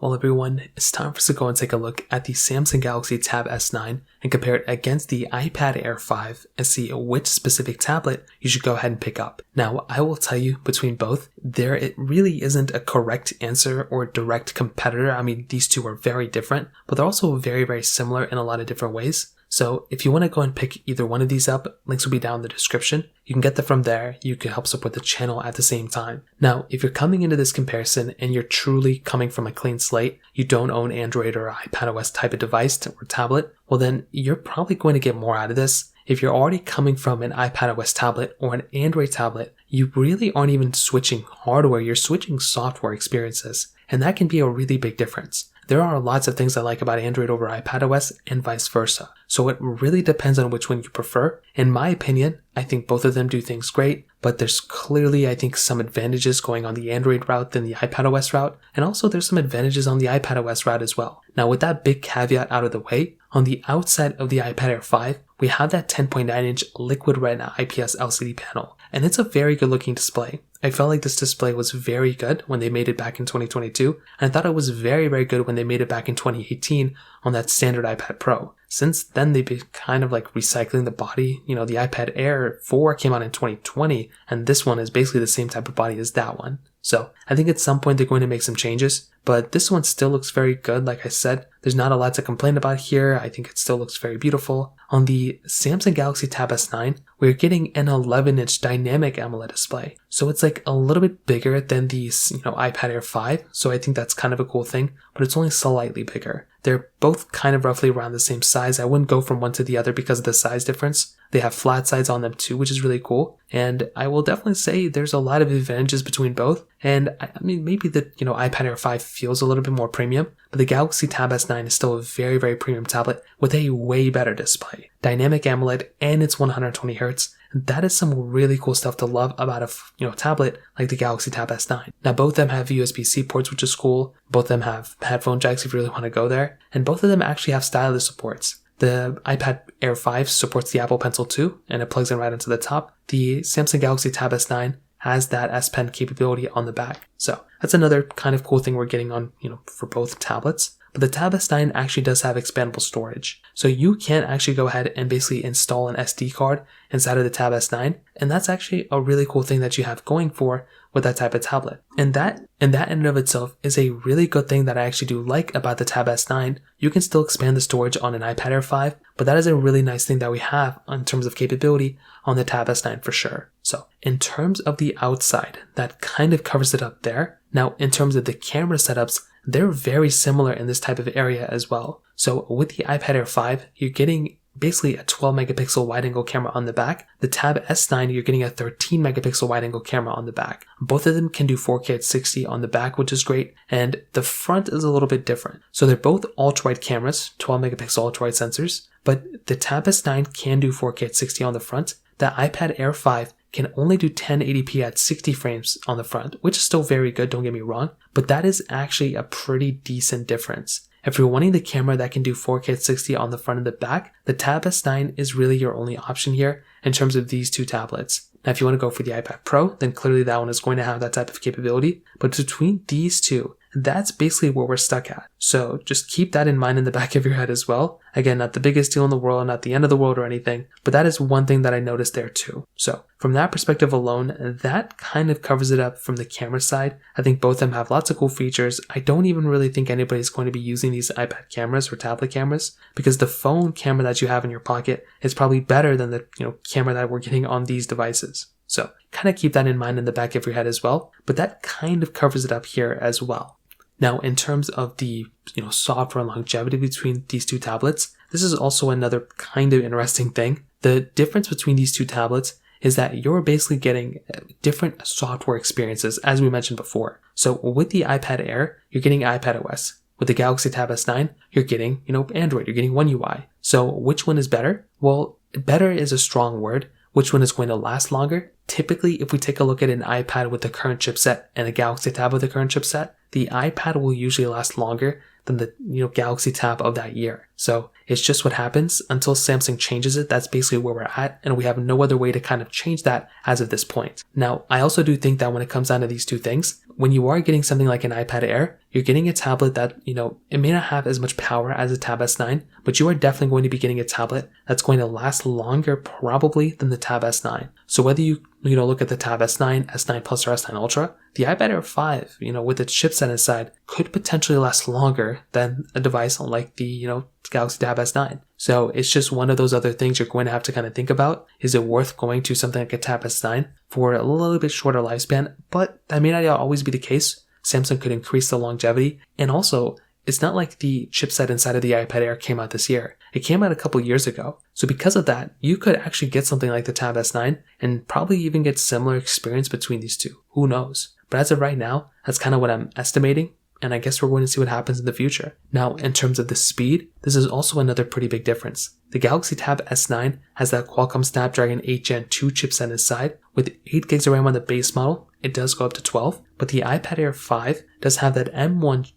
Well everyone, it's time for us to go and take a look at the Samsung Galaxy Tab S9 and compare it against the iPad Air 5 and see which specific tablet you should go ahead and pick up. Now, I will tell you between both, it really isn't a correct answer or direct competitor. I mean, these two are very different, but they're also very, very similar in a lot of different ways. So if you want to go and pick either one of these up, links will be down in the description. You can get them from there. You can help support the channel at the same time. Now, if you're coming into this comparison and you're truly coming from a clean slate, you don't own Android or iPadOS type of device or tablet, well then you're probably going to get more out of this. If you're already coming from an iPadOS tablet or an Android tablet, you really aren't even switching hardware, you're switching software experiences. And that can be a really big difference. There are lots of things I like about Android over iPadOS and vice versa. So it really depends on which one you prefer. In my opinion, I think both of them do things great, but there's clearly, I think, some advantages going on the Android route than the iPadOS route. And also there's some advantages on the iPadOS route as well. Now with that big caveat out of the way, on the outside of the iPad Air 5, we have that 10.9-inch Liquid Retina IPS LCD panel. And it's a very good looking display. I felt like this display was very good when they made it back in 2022, and I thought it was very, very good when they made it back in 2018 on that standard iPad Pro. Since then, they've been kind of like recycling the body. You know, the iPad Air 4 came out in 2020, and this one is basically the same type of body as that one. So I think at some point they're going to make some changes, but this one still looks very good. Like I said, there's not a lot to complain about here. I think it still looks very beautiful. On the Samsung Galaxy Tab S9, we're getting an 11-inch dynamic AMOLED display. So it's like a little bit bigger than the iPad Air 5. So I think that's kind of a cool thing, but it's only slightly bigger. They're both kind of roughly around the same size. I wouldn't go from one to the other because of the size difference. They have flat sides on them too, which is really cool. And I will definitely say there's a lot of advantages between both. And I mean, maybe the iPad Air 5 feels a little bit more premium, but the Galaxy Tab S9 is still a very, very premium tablet with a way better display. Dynamic AMOLED and it's 120 Hz. That is some really cool stuff to love about a tablet like the Galaxy Tab S9. Now both of them have USB-C ports, which is cool. Both of them have headphone jacks if you really want to go there. And both of them actually have stylus supports. The iPad Air 5 supports the Apple Pencil 2 and it plugs in right into the top. The Samsung Galaxy Tab S9 has that S Pen capability on the back. So that's another kind of cool thing we're getting on, for both tablets. But the Tab S9 actually does have expandable storage. So you can actually go ahead and basically install an SD card inside of the Tab S9. And that's actually a really cool thing that you have going for with that type of tablet. And that in and of itself is a really good thing that I actually do like about the Tab S9. You can still expand the storage on an iPad Air 5, but that is a really nice thing that we have in terms of capability on the Tab S9 for sure. So in terms of the outside, that kind of covers it up there. Now in terms of the camera setups, they're very similar in this type of area as well. So with the iPad Air 5, you're getting basically a 12 megapixel wide angle camera on the back. The Tab S9, you're getting a 13 megapixel wide angle camera on the back. Both of them can do 4K at 60 on the back, which is great. And the front is a little bit different. So they're both ultra-wide cameras, 12 megapixel ultra-wide sensors, but the Tab S9 can do 4K at 60 on the front. The iPad Air 5 can only do 1080p at 60 frames on the front, which is still very good, don't get me wrong, but that is actually a pretty decent difference. If you're wanting the camera that can do 4K at 60 on the front and the back, the Tab S9 is really your only option here in terms of these two tablets. Now, if you want to go for the iPad Pro, then clearly that one is going to have that type of capability, but between these two, that's basically where we're stuck at. So just keep that in mind in the back of your head as well. Again, not the biggest deal in the world, not the end of the world or anything, but that is one thing that I noticed there too. So from that perspective alone, that kind of covers it up from the camera side. I think both of them have lots of cool features. I don't even really think anybody's going to be using these iPad cameras or tablet cameras because the phone camera that you have in your pocket is probably better than the camera that we're getting on these devices. So kind of keep that in mind in the back of your head as well, but that kind of covers it up here as well. Now, in terms of the software longevity between these two tablets, this is also another kind of interesting thing. The difference between these two tablets is that you're basically getting different software experiences, as we mentioned before. So with the iPad Air, you're getting iPadOS. With the Galaxy Tab S9, you're getting, Android, you're getting One UI. So which one is better? Well, better is a strong word. Which one is going to last longer? Typically, if we take a look at an iPad with the current chipset and a Galaxy Tab with the current chipset, the iPad will usually last longer than the Galaxy Tab of that year. So it's just what happens until Samsung changes it. That's basically where we're at, and we have no other way to kind of change that as of this point. Now, I also do think that when it comes down to these two things, when you are getting something like an iPad Air, you're getting a tablet that, it may not have as much power as a Tab S9, but you are definitely going to be getting a tablet that's going to last longer probably than the Tab S9. So whether you look at the Tab S9, S9 Plus, or S9 Ultra, the iPad Air 5, with its chipset inside, could potentially last longer than a device like the, Galaxy Tab S9. So it's just one of those other things you're going to have to kind of think about. Is it worth going to something like a Tab S9 for a little bit shorter lifespan? But that may not always be the case. Samsung could increase the longevity. And also, it's not like the chipset inside of the iPad Air came out this year. It came out a couple years ago. So because of that, you could actually get something like the Tab S9 and probably even get similar experience between these two. Who knows? But as of right now, that's kind of what I'm estimating. And I guess we're going to see what happens in the future. Now, in terms of the speed, this is also another pretty big difference. The Galaxy Tab S9 has that Qualcomm Snapdragon 8 Gen 2 chipset inside. With 8 gigs of RAM on the base model, it does go up to 12, but the iPad Air 5 does have that M1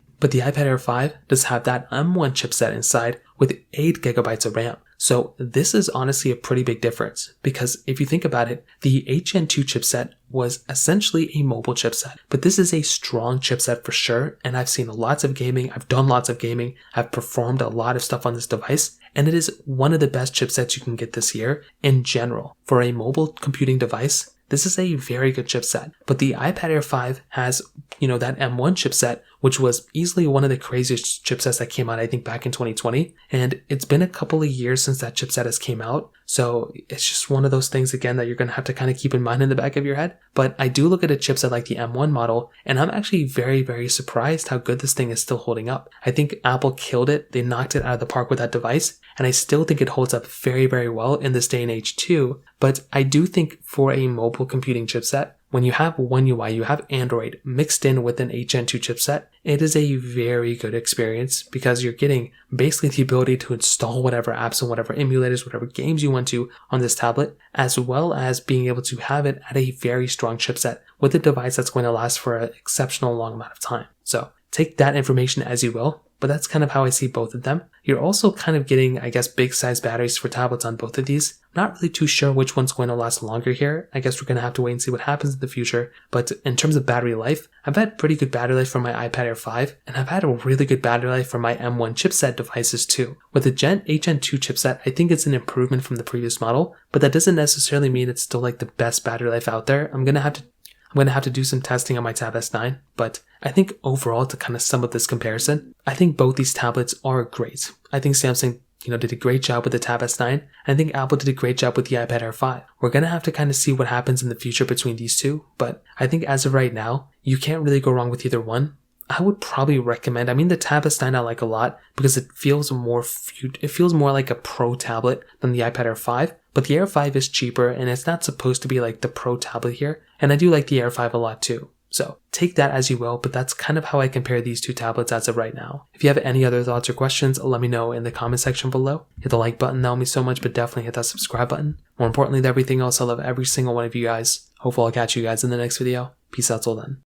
chipset inside with 8 gigabytes of RAM. So this is honestly a pretty big difference, because if you think about it, the 8 Gen 2 chipset was essentially a mobile chipset, but this is a strong chipset for sure. And I've seen lots of gaming. I've done lots of gaming. I've performed a lot of stuff on this device, and it is one of the best chipsets you can get this year in general. For a mobile computing device, this is a very good chipset. But the iPad Air 5 has, that M1 chipset, which was easily one of the craziest chipsets that came out, I think, back in 2020. And it's been a couple of years since that chipset has came out. So it's just one of those things, again, that you're going to have to kind of keep in mind in the back of your head. But I do look at a chipset like the M1 model, and I'm actually very, very surprised how good this thing is still holding up. I think Apple killed it. They knocked it out of the park with that device. And I still think it holds up very, very well in this day and age too. But I do think for a mobile computing chipset, when you have One UI, you have Android mixed in with an 8 Gen 2 chipset, it is a very good experience, because you're getting basically the ability to install whatever apps and whatever emulators, whatever games you want to on this tablet, as well as being able to have it at a very strong chipset with a device that's going to last for an exceptional long amount of time. So take that information as you will, but that's kind of how I see both of them. You're also kind of getting, I guess, big size batteries for tablets on both of these. Not really too sure which one's going to last longer here. I guess we're going to have to wait and see what happens in the future. But in terms of battery life, I've had pretty good battery life for my iPad Air 5, and I've had a really good battery life for my M1 chipset devices too. With the 8 Gen 2 chipset, I think it's an improvement from the previous model, but that doesn't necessarily mean it's still like the best battery life out there. I'm going to have to do some testing on my Tab S9, but I think overall, to kind of sum up this comparison, I think both these tablets are great. I think Samsung, did a great job with the Tab S9, and I think Apple did a great job with the iPad Air 5. We're going to have to kind of see what happens in the future between these two, but I think as of right now, you can't really go wrong with either one. I would probably recommend, the Tab S9 I like a lot because it feels more like a pro tablet than the iPad Air 5, but the Air 5 is cheaper and it's not supposed to be like the pro tablet here, and I do like the Air 5 a lot too. So take that as you will, but that's kind of how I compare these two tablets as of right now. If you have any other thoughts or questions, let me know in the comment section below. Hit the like button, that would mean so much, but definitely hit that subscribe button. More importantly than everything else, I love every single one of you guys. Hopefully I'll catch you guys in the next video. Peace out till then.